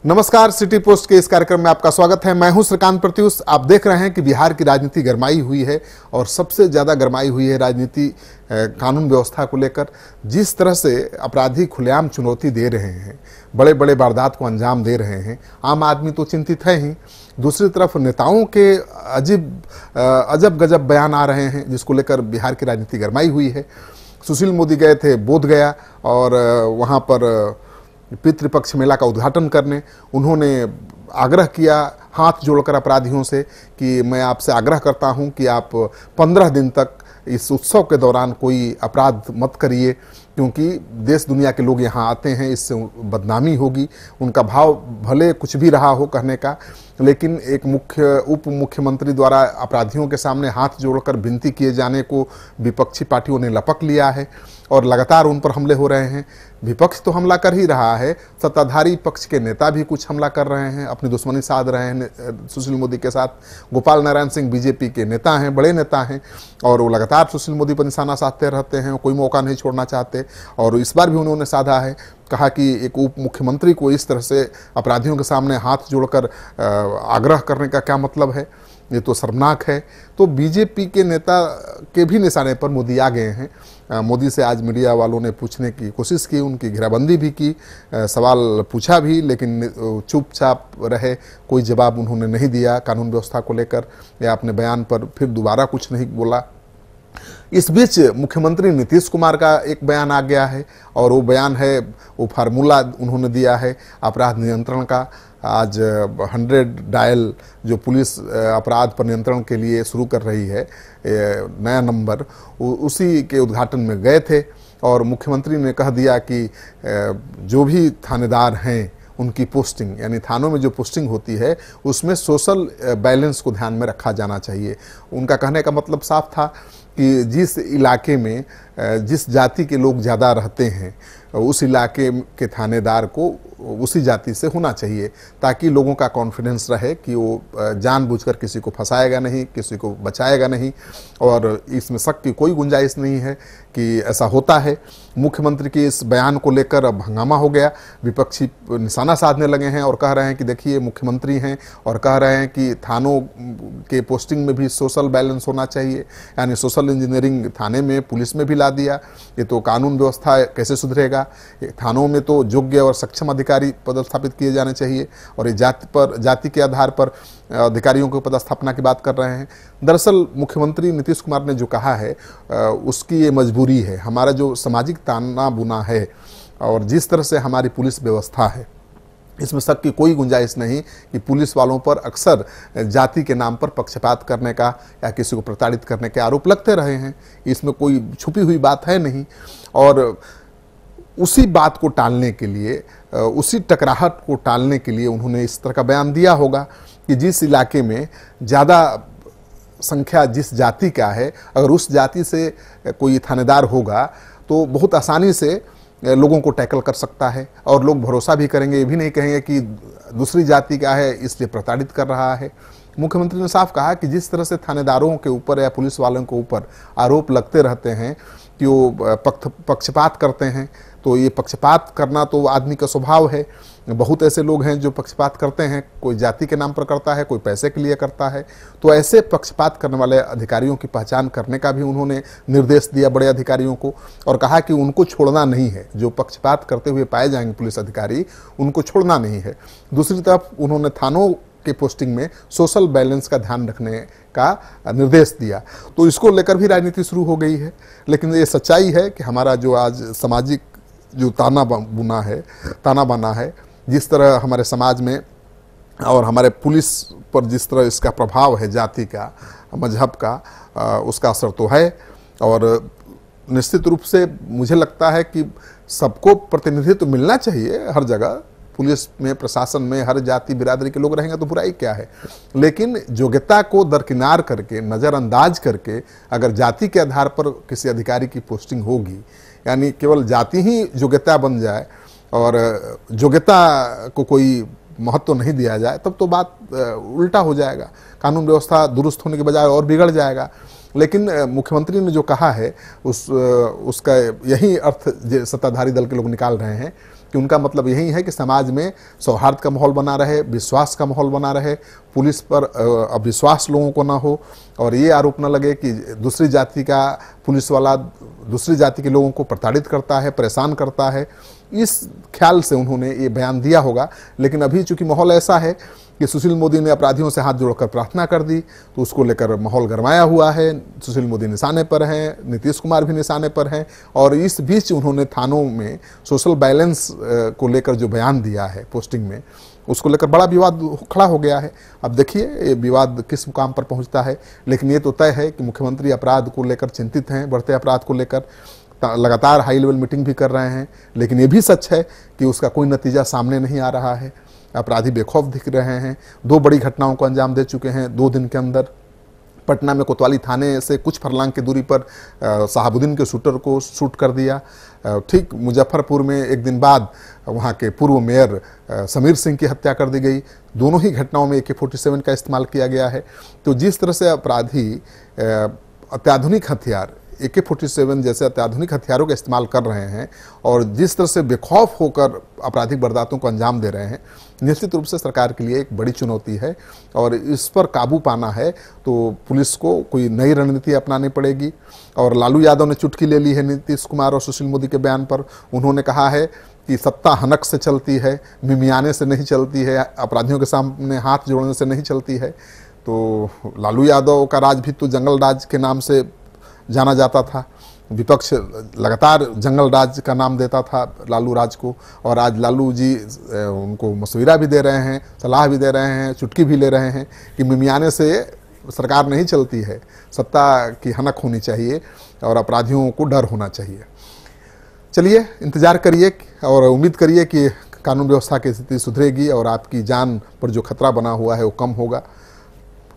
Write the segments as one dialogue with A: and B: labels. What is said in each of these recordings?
A: नमस्कार, city post के इस कार्यक्रम में आपका स्वागत है। मैं हूं श्रीकांत प्रत्युष। आप देख रहे हैं कि बिहार की राजनीति गरमाई हुई है और सबसे ज़्यादा गरमाई हुई है राजनीति कानून व्यवस्था को लेकर। जिस तरह से अपराधी खुलेआम चुनौती दे रहे हैं, बड़े बड़े वारदात को अंजाम दे रहे हैं, आम आदमी तो चिंतित है ही, दूसरी तरफ नेताओं के अजब गजब बयान आ रहे हैं, जिसको लेकर बिहार की राजनीति गरमाई हुई है। सुशील मोदी गए थे बोधगया और वहाँ पर पितृपक्ष मेला का उद्घाटन करने उन्होंने आग्रह किया हाथ जोड़कर अपराधियों से कि मैं आपसे आग्रह करता हूं कि आप 15 दिन तक इस उत्सव के दौरान कोई अपराध मत करिए, क्योंकि देश दुनिया के लोग यहाँ आते हैं, इससे बदनामी होगी। उनका भाव भले कुछ भी रहा हो कहने का, लेकिन एक उप मुख्यमंत्री द्वारा अपराधियों के सामने हाथ जोड़कर विनती किए जाने को विपक्षी पार्टियों ने लपक लिया है और लगातार उन पर हमले हो रहे हैं। विपक्ष तो हमला कर ही रहा है, सत्ताधारी पक्ष के नेता भी कुछ हमला कर रहे हैं, अपनी दुश्मनी साध रहे हैं सुशील मोदी के साथ। गोपाल नारायण सिंह बीजेपी के नेता हैं, बड़े नेता हैं, और वो लगातार सुशील मोदी पर निशाना साधते रहते हैं, कोई मौका नहीं छोड़ना चाहते। और इस बार भी उन्होंने साधा है, कहा कि एक उप मुख्यमंत्री को इस तरह से अपराधियों के सामने हाथ जोड़कर आग्रह करने का क्या मतलब है, ये तो शर्मनाक है। तो बीजेपी के नेता के भी निशाने पर मोदी आ गए हैं। मोदी से आज मीडिया वालों ने पूछने की कोशिश की, उनकी घेराबंदी भी की, सवाल पूछा भी, लेकिन चुपचाप रहे, कोई जवाब उन्होंने नहीं दिया कानून व्यवस्था को लेकर या अपने बयान पर फिर दोबारा कुछ नहीं बोला। इस बीच मुख्यमंत्री नीतीश कुमार का एक बयान आ गया है और वो बयान है, वो फार्मूला उन्होंने दिया है अपराध नियंत्रण का। आज 100 डायल जो पुलिस अपराध पर नियंत्रण के लिए शुरू कर रही है, नया नंबर, उसी के उद्घाटन में गए थे और मुख्यमंत्री ने कह दिया कि जो भी थानेदार हैं उनकी पोस्टिंग, यानी थानों में जो पोस्टिंग होती है उसमें सोशल बैलेंस को ध्यान में रखा जाना चाहिए। उनका कहने का मतलब साफ था कि जिस इलाके में जिस जाति के लोग ज़्यादा रहते हैं उस इलाके के थानेदार को उसी जाति से होना चाहिए, ताकि लोगों का कॉन्फिडेंस रहे कि वो जानबूझकर किसी को फंसाएगा नहीं, किसी को बचाएगा नहीं। और इसमें शक की कोई गुंजाइश नहीं है कि ऐसा होता है। मुख्यमंत्री के इस बयान को लेकर अब हंगामा हो गया, विपक्षी निशाना साधने लगे हैं और कह रहे हैं कि देखिए मुख्यमंत्री हैं और कह रहे हैं कि थानों के पोस्टिंग में भी सोशल बैलेंस होना चाहिए, यानी सोशल इंजीनियरिंग थाने में पुलिस में भी ला दिया। ये तो कानून व्यवस्था कैसे सुधरेगा? थानों में तो योग्य और सक्षम अधिकारी पदस्थापित किए जाने चाहिए और ये जाति के आधार पर अधिकारियों की पदस्थापना की बात कर रहे हैं। दरअसल मुख्यमंत्री नीतीश कुमार ने जो कहा है उसकी ये मजबूरी है। हमारा जो सामाजिक ताना बुना है और जिस तरह से हमारी पुलिस व्यवस्था है, इसमें शक की कोई गुंजाइश नहीं कि पुलिस वालों पर अक्सर जाति के नाम पर पक्षपात करने का या किसी को प्रताड़ित करने के आरोप लगते रहे हैं। इसमें कोई छुपी हुई बात है नहीं। और उसी बात को टालने के लिए, उसी टकराहट को टालने के लिए उन्होंने इस तरह का बयान दिया होगा कि जिस इलाके में ज़्यादा संख्या जिस जाति का है, अगर उस जाति से कोई थानेदार होगा तो बहुत आसानी से लोगों को टैकल कर सकता है और लोग भरोसा भी करेंगे, ये भी नहीं कहेंगे कि दूसरी जाति का है इसलिए प्रताड़ित कर रहा है। मुख्यमंत्री ने साफ कहा कि जिस तरह से थानेदारों के ऊपर या पुलिस वालों के ऊपर आरोप लगते रहते हैं कि वो पक्षपात करते हैं, तो ये पक्षपात करना तो आदमी का स्वभाव है। बहुत ऐसे लोग हैं जो पक्षपात करते हैं, कोई जाति के नाम पर करता है, कोई पैसे के लिए करता है। तो ऐसे पक्षपात करने वाले अधिकारियों की पहचान करने का भी उन्होंने निर्देश दिया बड़े अधिकारियों को और कहा कि उनको छोड़ना नहीं है। जो पक्षपात करते हुए पाए जाएंगे पुलिस अधिकारी, उनको छोड़ना नहीं है। दूसरी तरफ उन्होंने थानों के पोस्टिंग में सोशल बैलेंस का ध्यान रखने का निर्देश दिया। तो इसको लेकर भी राजनीति शुरू हो गई है। लेकिन ये सच्चाई है कि हमारा जो आज सामाजिक जो ताना बाना है, जिस तरह हमारे समाज में और हमारे पुलिस पर जिस तरह इसका प्रभाव है, जाति का, मजहब का, उसका असर तो है। और निश्चित रूप से मुझे लगता है कि सबको प्रतिनिधित्व मिलना चाहिए हर जगह। पुलिस में, प्रशासन में हर जाति बिरादरी के लोग रहेंगे तो बुराई क्या है। लेकिन योग्यता को दरकिनार करके, नज़रअंदाज करके अगर जाति के आधार पर किसी अधिकारी की पोस्टिंग होगी, यानी केवल जाति ही योग्यता बन जाए और योग्यता को कोई महत्व नहीं दिया जाए, तब तो बात उल्टा हो जाएगा। कानून व्यवस्था दुरुस्त होने के बजाय और बिगड़ जाएगा। लेकिन मुख्यमंत्री ने जो कहा है उसका यही अर्थ सत्ताधारी दल के लोग निकाल रहे हैं कि उनका मतलब यही है कि समाज में सौहार्द का माहौल बना रहे, विश्वास का माहौल बना रहे, पुलिस पर अविश्वास लोगों को ना हो और ये आरोप न लगे कि दूसरी जाति का पुलिस वाला दूसरी जाति के लोगों को प्रताड़ित करता है, परेशान करता है। इस ख्याल से उन्होंने ये बयान दिया होगा। लेकिन अभी चूंकि माहौल ऐसा है कि सुशील मोदी ने अपराधियों से हाथ जोड़कर प्रार्थना कर दी, तो उसको लेकर माहौल गरमाया हुआ है। सुशील मोदी निशाने पर हैं, नीतीश कुमार भी निशाने पर हैं और इस बीच उन्होंने थानों में सोशल बैलेंस को लेकर जो बयान दिया है पोस्टिंग में, उसको लेकर बड़ा विवाद खड़ा हो गया है। अब देखिए ये विवाद किस मुकाम पर पहुंचता है, लेकिन ये तो तय है कि मुख्यमंत्री अपराध को लेकर चिंतित हैं, बढ़ते अपराध को लेकर लगातार हाई लेवल मीटिंग भी कर रहे हैं। लेकिन ये भी सच है कि उसका कोई नतीजा सामने नहीं आ रहा है। अपराधी बेखौफ दिख रहे हैं, 2 बड़ी घटनाओं को अंजाम दे चुके हैं 2 दिन के अंदर। पटना में कोतवाली थाने से कुछ फरलांग की दूरी पर शहाबुद्दीन के शूटर को शूट कर दिया। ठीक मुजफ्फरपुर में 1 दिन बाद वहाँ के पूर्व मेयर समीर सिंह की हत्या कर दी गई। दोनों ही घटनाओं में AK-47 का इस्तेमाल किया गया है। तो जिस तरह से अपराधी अत्याधुनिक हथियार AK-47 जैसे अत्याधुनिक हथियारों का इस्तेमाल कर रहे हैं और जिस तरह से बेखौफ होकर आपराधिक वारदातों को अंजाम दे रहे हैं, निश्चित रूप से सरकार के लिए एक बड़ी चुनौती है और इस पर काबू पाना है तो पुलिस को कोई नई रणनीति अपनानी पड़ेगी। और लालू यादव ने चुटकी ले ली है नीतीश कुमार और सुशील मोदी के बयान पर। उन्होंने कहा है कि सत्ता हनक से चलती है, मिमियाने से नहीं चलती है, अपराधियों के सामने हाथ जोड़ने से नहीं चलती है। तो लालू यादव का राज भी तो जंगल राज के नाम से जाना जाता था। विपक्ष लगातार जंगल राज का नाम देता था लालू राज को, और आज लालू जी उनको मशविरा भी दे रहे हैं, सलाह भी दे रहे हैं, चुटकी भी ले रहे हैं कि मिमियाने से सरकार नहीं चलती है, सत्ता की हनक होनी चाहिए और अपराधियों को डर होना चाहिए। चलिए इंतज़ार करिए और उम्मीद करिए कि कानून व्यवस्था की स्थिति सुधरेगी और आपकी जान पर जो खतरा बना हुआ है वो कम होगा।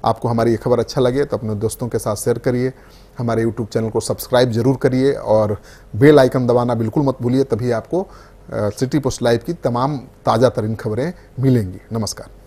A: आपको हमारी ये खबर अच्छा लगे तो अपने दोस्तों के साथ शेयर करिए, हमारे YouTube चैनल को सब्सक्राइब जरूर करिए और बेल आइकन दबाना बिल्कुल मत भूलिए, तभी आपको सिटी पोस्ट लाइव की तमाम ताज़ा तरीन खबरें मिलेंगी। नमस्कार।